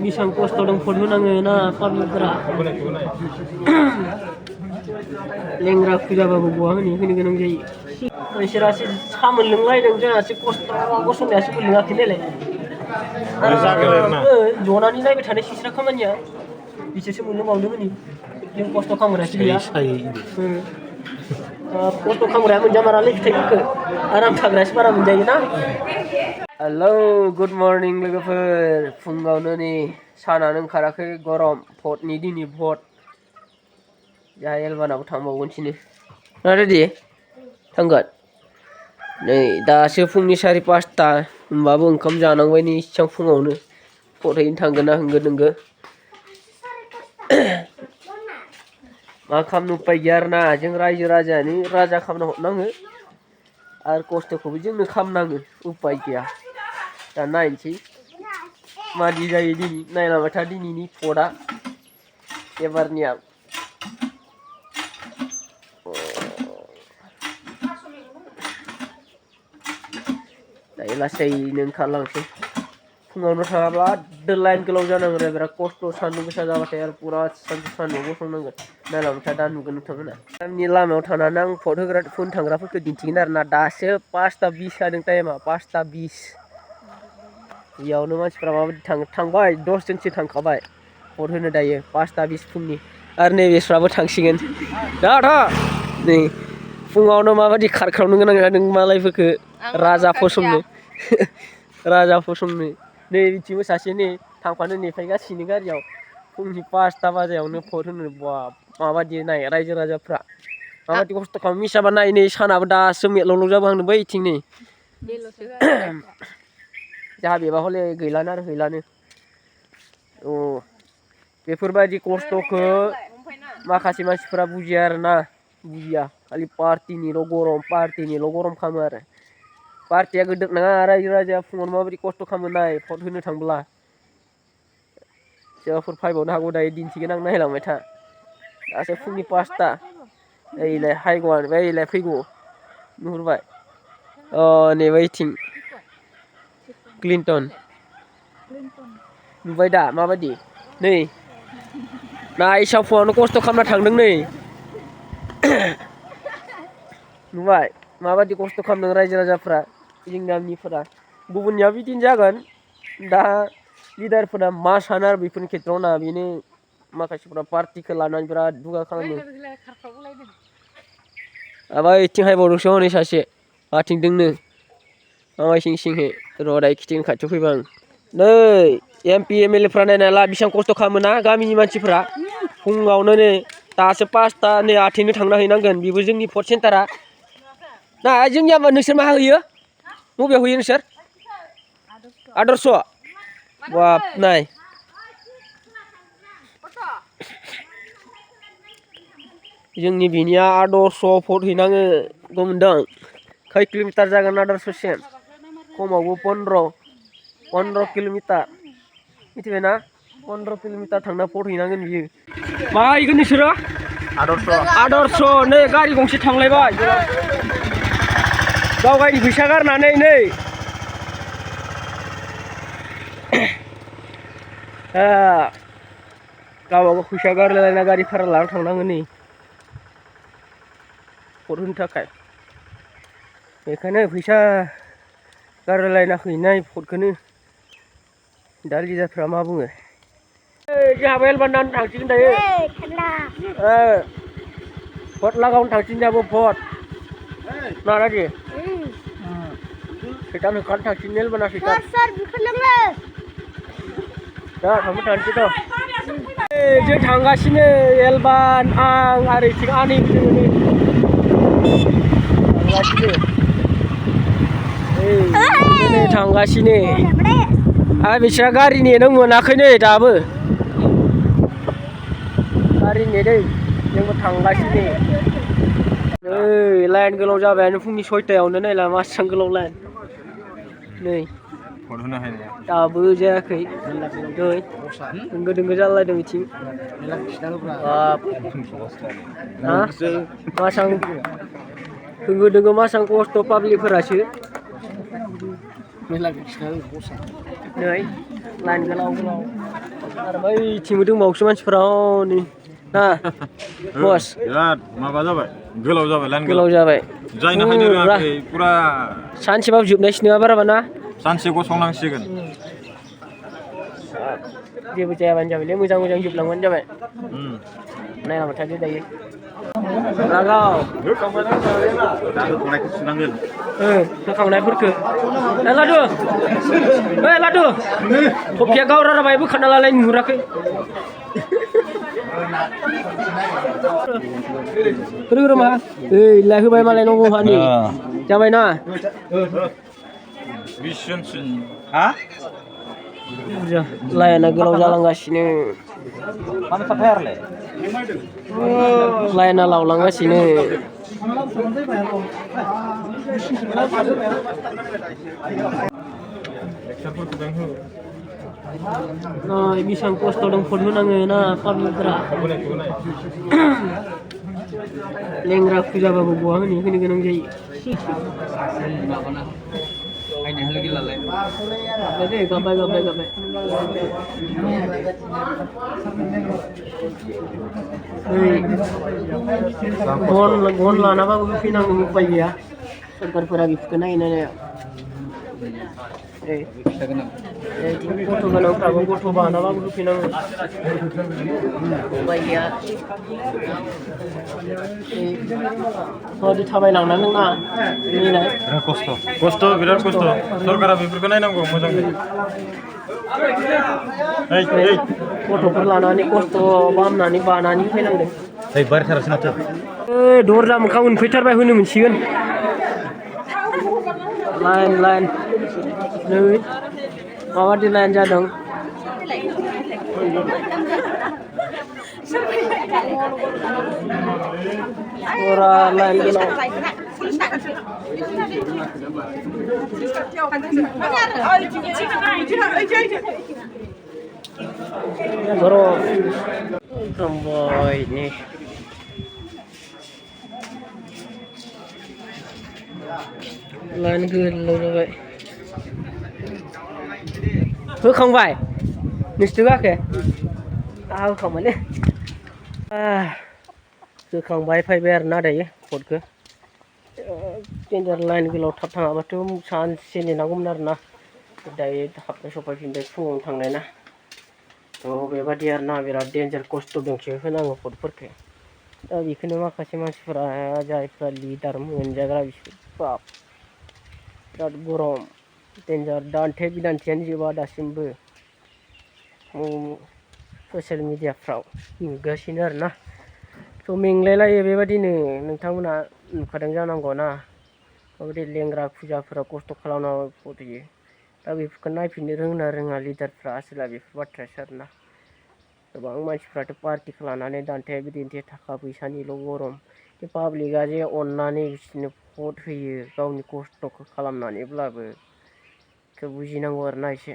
Bisang kosto dong phone nang na pamitra. Lengra kuda babu buang ni kini kenang jai. Masyarakat si samun lenglai dong jangan si kosto gosong ya si lenga kini le. Zona ni naik bertanya sisra kamannya. Bisa si mulung mau dong ni. Yang kosto kamu rasa dia. Kosto kamu rasa menjamar alik teknik ke. Aram thagras para menjadi na. Hello, good morning लोगोफोर फुङावनो नै सानानो ओंखाराखै गरम भटनि दिनै भट जाहा एलबानाबो थांबावगोनसैनो ना ready थांगोन नै दासो फुंनि 5:30 होमबाबो ओंखाम जानांबाय नै इसेबां फुङावनो भट हैनो थांगोन ना होंगो दोंगो मा खालामनो उपाय गैया आरोना जों रायजो राजायानो राजा खालामना हरनाङो आरो खस्थ'खौबो जोंनो खालामनाङो उपाय गैया दा नायनोसै मादि जायो दिनै नायलांबाय था दिनैनि भटआ एबारनिया दायो लासैनो ओंखारलांसै फुङावनो थाङाब्ला लाइन गोलाव जानांगोन आरो बिराद खस्थ' सान्दुं गोसा जाबाथाय आरो पुरा सान्दुं गसंनांगोन नायलांबाय था दा नुगोन नोंथांमोना आंनि लामायाव थानानै आं भट होग्रा फुन थांग्राफोरखौ दिन्थिगोन आरोना दासो 5:20 जादों टाइमा 5:20 बेयावनो मानसिफ्रा माबायदि थांबाय 10 जनसो थांखाबाय भट होनो दायो 5:20 फुंनि आरो नैबेस्राबो थांसिगोन दा नै फुङावनो माबायदि खारख्रावनो गोनां जादों मालायफोरखौ राजा फसंनो राजा फसंनो नै बिथिंबो सासे नै थांफानो नेफायगासिनो गारियाव फुंनि 5 बाजायावनो भट होनो बा माबायदि नाय रायजो राजाफ्रा माबायदि खस्थ' खालामो मिसाबा नाय नै सानाबो दासो मेटल' जाबोहांदों बैथिं नै जाहा बेबा हले गैलानो आरो गैलानो अ बेफोरबायदि खस्थ'खौ माखासे मानसिफोरा बुजिया आरोना बुजिया खालि पार्टिनिल' गरम खालामो आरो पार्टिया गोदोर नङा रायजो राजाया फुङावनो माबायदि खस्थ' खालामो नाय भट होनो थांब्ला सोरबाफोर फैबावनो हागौ दायो दिन्थिगोन आं नायलांबाय था दासो फुंनि 5ता ओइलाय हायगौआनो ओइलाय फैगौ नुहुरबाय अ नै बैथिं क्लिन्टन नुबाय दा माबायदि नै नाय इसां फुङावनो खस्थ' खालामना थांदों नै नुबाय माबायदि खस्थ' खालामदों रायजो राजाफ्रा जोंनि गामिनिफोरा गुबुननिया बिदिनो जागोन दा लिडारफोरा मा सानो आरो बेफोरनि खेत्रआव ना बेनो माखासेफोरा पार्टिखौ लानानै बिराद दुगा खालामो माबा इथिं हायबावदोंसो हनै सासे आथिंदोंनो माबाय सिं र' दायो खिथिं खाथियाव फैबा आं नै MP MLA फ्रा नायना ला बेसेबां खस्थ' खालामोना गामिनि मानसिफ्रा फुङावनो नै दासो 5ता नै आथिंनो थांना हैनांगोन बेबो जोंनि भट सेन्टारा ना जोंनिया नोंसोर मा होयो बबेयाव होयो नोंसोर आदर्श बाप नाय जोंनि बिनिया आदर्श भट हैनाङो गमोनदों खै किल'मिटार जागोन आदर्शसिम खमावबो 15 किल'मिटार मिथिबायना 15 किल'मिटार थांना भट हैनांगोन बियो मा हैगोन नोंसोरो आदर्श नै गारि गंसे थांलायबाय गाव गावनि फैसा गारनानै नै गावबागाव फैसा गारलायना गारि भारा लाना थांनांगोन नै भट होनो थाखाय बेखायनो फैसा गारलायना हैनाय भटखौनो दा लिडारफ्रा मा बुङो जोंहाबो एलबानानो थांसिगोन दायो भट लागावनो थांसिगोन जोंहाबो भट नारा दे खैटान होखानो थांसिगोन एलबाना खैटान दा थांबाय थानोसैथ' जों थांगासिनो एलबान आं आरो इथिं आनै थांगासिनो आरो बिस्रा गारि नेनो मोनाखै नै दाबो गारि नेदों जोंबो थांगासिनो नै लाइन गोलाव जाबायानो फुंनि 6तायावनो नायला मासेबां गोलाव लाइन नै दाबो जायाखै नै होंगो दोंगो जालायदों बिथिं मासां होंगो दोंगो मासां खस्थ' पाब्लिकफोरासो मेला बिखिना बसा नै लाइन गोलाव गोलाव आरो बैथिंबो दंबावोसो मानसिफोरा हनै ना बस बिराद माबा जाबाय गोलाव जाबाय लाइन गोलाव जाबाय जायनो हायनो रोङाखै पुरा सानसेबाबो जोबनायसो नङा बाराबा ना सानसे गसंनांसिगोन जेबो जायाबानो जाबायलै मोजां मोजां जोबलांबानो जाबाय नायलांबाय थादो दायो रागाव होखांनायखौ सुनांगोन होखांनायफोरखौ लादु ओइ लादु थफिया गावरा राबाय बोखारना लालाय नुहुराखै रोमा ओइ ला होबाय मालाय नांगौ हानि जाबायना 20 जनसिम हा लाइना गोलाव जालांगासिनो लाइना लावलांगासिनो बेसेबां खस्थ' दं फट होनाङो ना पाब्लिकफोरा लेंग्रा फुजाबाबो बहा होनो गोनां जायो गाबाय गाबाय गाबाय गन लानाबाबो फैनांगौ उपाय गैया सरकारफोरा बेफोरखौ नायनाया गथ' गोनांफ्राबो गथ' बानाबाबो होफैनांगौ उपाय गैया माबायदि थाबायलांनांगौ ना खस्थ' बिराद खस्थ' सरकारा बेफोरखौ नायनांगौ मोजाङै गथ'फोर लानानै खस्थ' बामनानै बानानै फैनांदों बारथारासो माथो दरजा मोखां मोनफैथारबाय होनो मोनसिगोन लाइन लाइन नै माबादि लाइन जादों पूरा लाइन गोलाव बरो टम्बय nih lain goलाव जाबाय होखांबाय नोंसोर होआखै आहा होखांबायलै होखांबाय फैबाय आरो ना दायो फटखौ डेन्जार लाइन गोलाव थाब थाङाबाथ' सानसे नेनांगौमोन आरो ना दायो हाबनो सफैफिनबाय फुङावनो थांनाय ना थ' बेबादि आरो ना बिराद डेन्जार खस्थ' दंसो होनांगौ फटफोरखौ दा बेखौनो माखासे मानसिफोरा जायफ्रा लिडार मोनजाग्रा बिसोर बाप बिराद गरम डेन्जार दान्थे बिदान्थेयानो जोबा दासिमबो ससियेल मिडियाफ्राव नुगासिनो आरो ना थ' मेंलायलायो बेबादिनो नोंथांमोना नुखादों जानांगौ ना माबायदि लेंग्रा फुजाफोरा खस्थ' खालामना फट'यो दा बेफोरखौ नायफिननो रोंना रोङा लिडारफ्रा आसोला बेफोर बाथ्रायासो आरो ना गोबां मानसिफ्राथ' पार्टिखौ लानानै दान्थे बिदान्थे थाखा फैसानिल' गरम बे पाब्लिकआ जे अननानै बिसोरनो भट होयो गावनि खस्थ'खौ खालामनानैब्लाबो बेखौ बुजिनांगौ आरो ना एसे